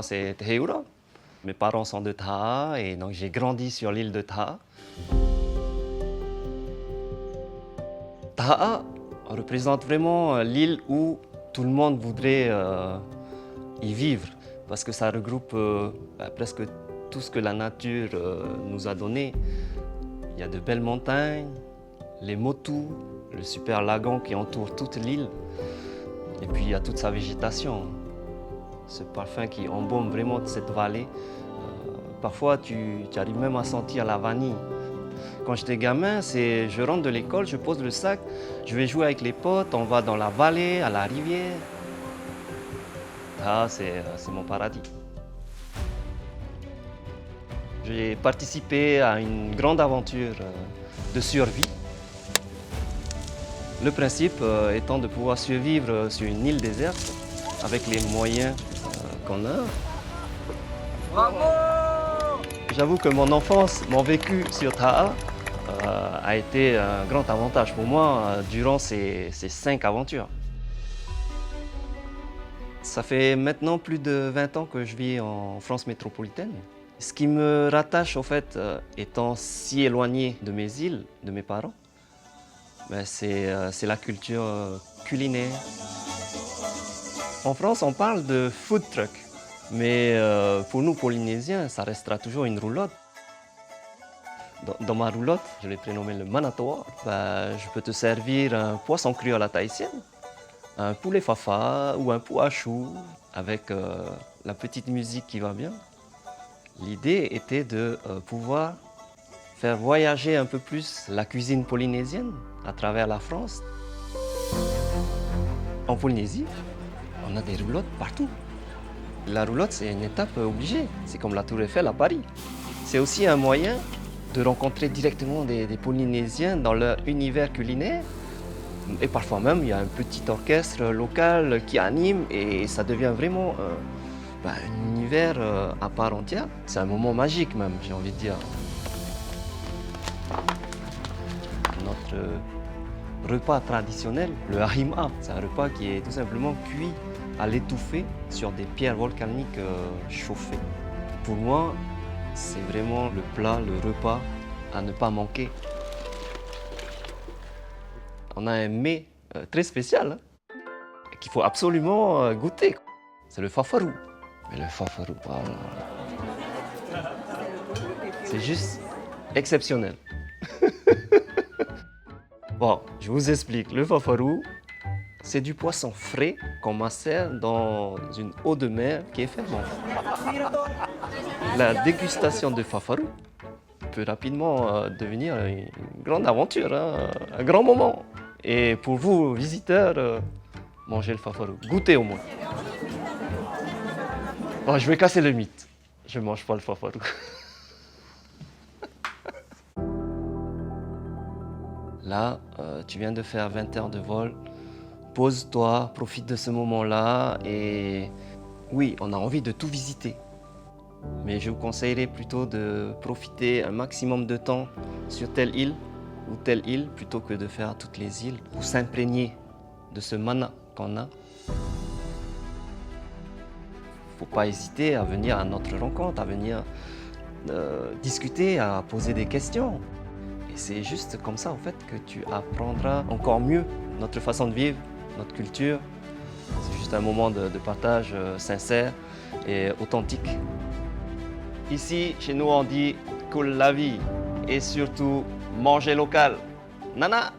c'est Teheura. Mes parents sont de Taha et donc j'ai grandi sur l'île de Taha. Taha représente vraiment l'île où tout le monde voudrait y vivre parce que ça regroupe presque tout ce que la nature nous a donné. Il y a de belles montagnes, les motus, le super lagon qui entoure toute l'île et puis il y a toute sa végétation. Ce parfum qui embaume vraiment cette vallée. Parfois, tu arrives même à sentir la vanille. Quand j'étais gamin, je rentre de l'école, je pose le sac, je vais jouer avec les potes, on va dans la vallée, à la rivière. Ah, c'est mon paradis. J'ai participé à une grande aventure de survie. Le principe étant de pouvoir survivre sur une île déserte avec les moyens qu'on a. Bravo! J'avoue que mon enfance, mon vécu sur Taha a été un grand avantage pour moi durant ces 5 aventures. Ça fait maintenant plus de 20 ans que je vis en France métropolitaine. Ce qui me rattache, au fait, étant si éloigné de mes îles, de mes parents, ben c'est la culture culinaire. En France, on parle de food truck, mais pour nous, Polynésiens, ça restera toujours une roulotte. Dans ma roulotte, je l'ai prénommée le manatoa, ben, je peux te servir un poisson cru à la tahitienne, un poulet fafa ou un pois à choux avec la petite musique qui va bien. L'idée était de pouvoir faire voyager un peu plus la cuisine polynésienne à travers la France. En Polynésie, on a des roulottes partout. La roulotte, c'est une étape obligée. C'est comme la Tour Eiffel à Paris. C'est aussi un moyen de rencontrer directement des Polynésiens dans leur univers culinaire. Et parfois même, il y a un petit orchestre local qui anime et ça devient vraiment un univers à part entière. C'est un moment magique même, j'ai envie de dire. Notre repas traditionnel, le harima, c'est un repas qui est tout simplement cuit à l'étouffée sur des pierres volcaniques chauffées. Pour moi, c'est vraiment le plat, le repas à ne pas manquer. On a un mets très spécial qu'il faut absolument goûter. C'est le fafarou. Mais le fafarou, c'est juste exceptionnel. Bon, je vous explique. Le fafarou, c'est du poisson frais qu'on macère dans une eau de mer qui est fermentée. La dégustation de fafarou peut rapidement devenir une grande aventure, un grand moment. Et pour vous, visiteurs, mangez le fafarou. Goûtez au moins. Bon, je vais casser le mythe. Je ne mange pas le fafarou. Là, tu viens de faire 20 heures de vol. Pose-toi, profite de ce moment-là. Et oui, on a envie de tout visiter. Mais je vous conseillerais plutôt de profiter un maximum de temps sur telle île ou telle île plutôt que de faire toutes les îles ou s'imprégner de ce mana qu'on a. Faut pas hésiter à venir à notre rencontre, à venir discuter, à poser des questions. Et c'est juste comme ça en fait que tu apprendras encore mieux notre façon de vivre, notre culture. C'est juste un moment de partage sincère et authentique. Ici, chez nous, on dit cool la vie et surtout manger local. Nana!